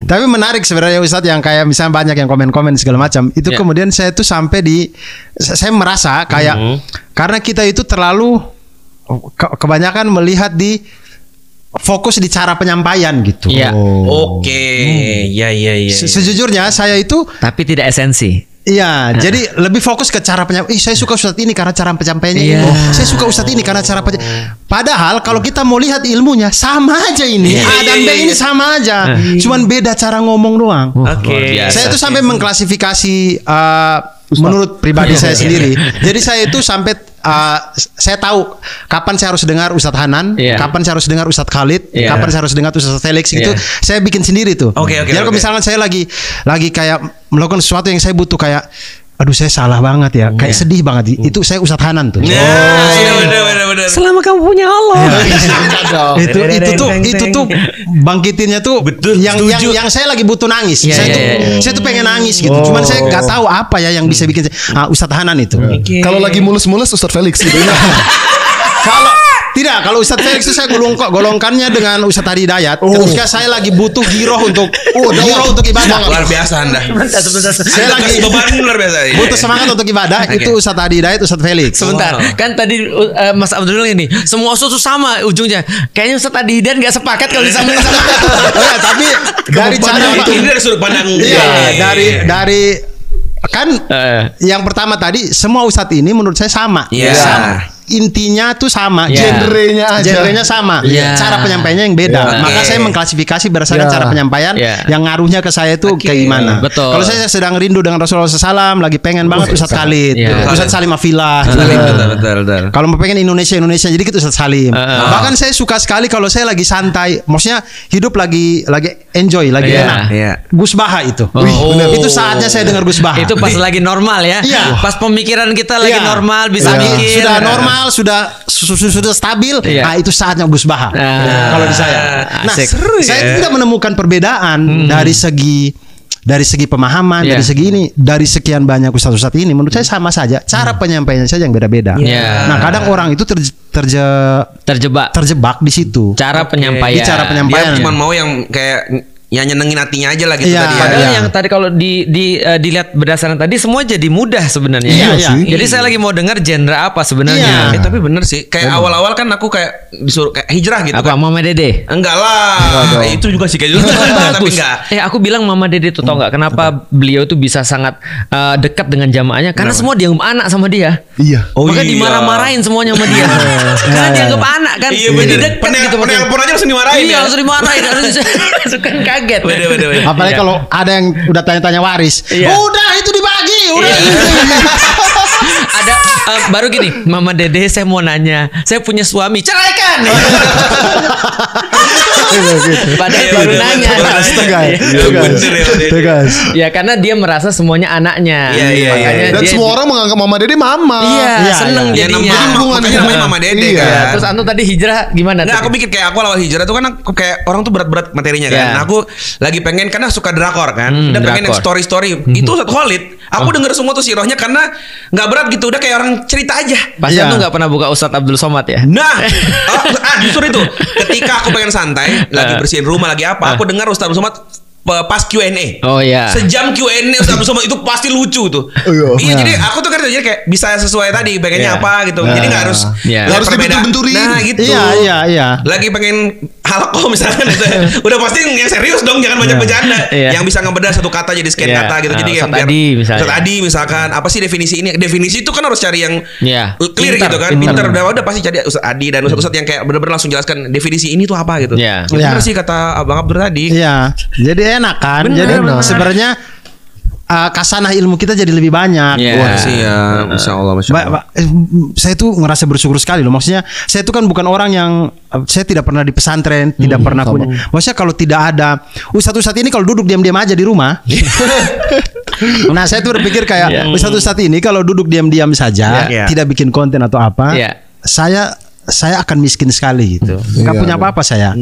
Tapi menarik sebenarnya Ustadz yang kayak misalnya banyak yang komen-komen segala macam. Itu kemudian saya tuh sampai saya merasa kayak karena kita itu terlalu kebanyakan melihat di fokus di cara penyampaian gitu. Iya. Oke. Ya. Sejujurnya saya itu Tapi tidak esensi. iya, jadi lebih fokus ke cara penyampaian. Saya suka Ustadz ini karena cara penyampaiannya ini. Saya suka Ustadz ini karena cara Padahal kalau kita mau lihat ilmunya sama aja ini. A dan B ini sama aja. Cuman beda cara ngomong doang. Oke. Saya itu sampai mengklasifikasi menurut pribadi saya sendiri. Jadi saya itu sampai saya tahu kapan saya harus dengar Ustadz Hanan, kapan saya harus dengar Ustadz Khalid, kapan saya harus dengar Ustadz Felix itu saya bikin sendiri tuh. Jadi kalau misalkan saya lagi kayak melakukan sesuatu yang saya butuh kayak aduh saya salah banget ya, kayak sedih banget itu saya Ustadz Hanan tuh. Bener. Selama kamu punya Allah. itu tuh bangkitinnya tuh yang saya lagi butuh nangis. Saya tuh pengen nangis gitu. Cuman saya nggak tahu apa ya yang bisa bikin Ustadz Hanan itu. Kalau lagi mulus-mulus Ustadz Felix gitu. Kalau Ustadz Felix itu saya golongkannya dengan Ustadz Hadi Hidayat. Ketika saya lagi butuh giroh untuk ibadah. Luar biasa Anda. Saya lagi beban luar biasa. butuh semangat untuk ibadah. Itu Ustadz Hadi Hidayat, Ustadz Felix. Sebentar, kan tadi Mas Abdul ini semua usul tuh sama ujungnya. Kayaknya Ustadz Hadi Hidayat nggak sepakat kalau disambung sama. Tapi dari cara ini dari sudut pandang. dari kan yang pertama tadi semua Ustadz ini menurut saya sama. Sama. Intinya tuh sama, genrenya sama, cara penyampaiannya yang beda. Maka saya mengklasifikasi berdasarkan cara penyampaian yang ngaruhnya ke saya itu kayak gimana. Betul. Kalau saya sedang rindu dengan Rasulullah SAW, lagi pengen banget Ustadz Khalid, Ustadz Salim Afilah. Betul. Kalau mau pengen Indonesia jadi gitu Ustadz Salim. Bahkan saya suka sekali kalau saya lagi santai, maksudnya hidup lagi enjoy, lagi enak. Gus Baha itu. Itu saatnya saya dengar Gus Baha. Itu pas lagi normal ya. Pas pemikiran kita lagi normal, bisa mikir. Sudah normal, sudah stabil. Itu saatnya Gus Baha. Kalau di saya. Nah, saya tidak menemukan perbedaan dari segi pemahaman, dari sekian banyak ustadz-ustadz ini menurut saya sama saja. Cara penyampaiannya saja yang beda-beda. Nah, kadang orang itu terjebak di situ. Cara penyampaian. Di cara penyampaian. Dia cuma mau yang kayak nyenengin hatinya aja lah gitu tadi. Padahal yang tadi kalau dilihat berdasarkan tadi semua jadi mudah sebenarnya. Jadi saya lagi mau dengar genre apa sebenarnya. Tapi bener sih. Kayak awal-awal kan aku kayak disuruh kayak hijrah gitu. Apa Mama Dede? Enggak lah. Itu juga sih kayak gitu. Tapi enggak. Aku bilang Mama Dede tuh tau nggak kenapa beliau tuh bisa sangat dekat dengan jamaahnya karena semua dianggap anak sama dia. Maka dimarah-marahin semuanya sama dia. Karena dianggap anak kan. Jadi dekat gitu. Penelpon aja langsung dimarahin. Iya langsung dimarahin. Suka kaget. Apalagi kalau ada yang udah tanya-tanya waris. Udah itu dibagi. Ada baru gini, Mama Dede saya mau nanya, saya punya suami, ceraikan. Padahal baru nanya. Tegas. Ya karena dia merasa semuanya anaknya. Makanya Dan semua orang menganggap Mama Dede mama. Seneng jadinya. Makanya namanya Mama Dede kan. Terus Anto tadi hijrah gimana? Nah, aku pikir kayak aku awal hijrah itu kan aku kayak orang tuh berat-berat materinya kan. Nah, aku lagi pengen karena suka drakor kan. Udah pengen yang story-story. Itu Ustadz Khalid. Aku denger semua tuh sirohnya karena nggak berat gitu. Udah kayak orang cerita aja. Pasti Anto nggak pernah buka Ustadz Abdul Somad ya? Nah, justru itu. Ketika aku pengen santai, lagi bersihin rumah, lagi apa, aku dengar Ustadz Abdul Somad pas Q&A. Sejam Q&A Ustadz Abdul Somad itu pasti lucu tuh. Jadi aku tuh kan jadi kayak bisa sesuai tadi pengennya apa gitu. Jadi nggak harus dibentur-benturin. Nah gitu. Lagi pengen halako misalkan udah pasti yang serius dong, jangan banyak bercanda. Yang bisa ngebedah satu kata jadi sekian kata gitu. Jadi kayak Ustadz Adi misalkan apa sih definisi ini? Definisi itu kan harus cari yang clear gitu kan. Pinter udah pasti cari Ustadz Adi dan Ustadz yang kayak benar-benar langsung jelaskan definisi ini tuh apa gitu. Benar sih kata Abang Abdur tadi. Jadi enak kan. Jadi sebenarnya kasanah ilmu kita jadi lebih banyak. Masya Allah. Saya tuh ngerasa bersyukur sekali loh. Maksudnya saya tuh kan bukan orang yang saya tidak pernah di pesantren, tidak pernah punya. Maksudnya kalau tidak ada ustadz-ustadz ini kalau duduk diam-diam aja di rumah. Nah saya tuh berpikir kayak ustadz-ustadz ini kalau duduk diam-diam saja, tidak bikin konten atau apa, saya akan miskin sekali gitu. Nggak punya apa-apa saya.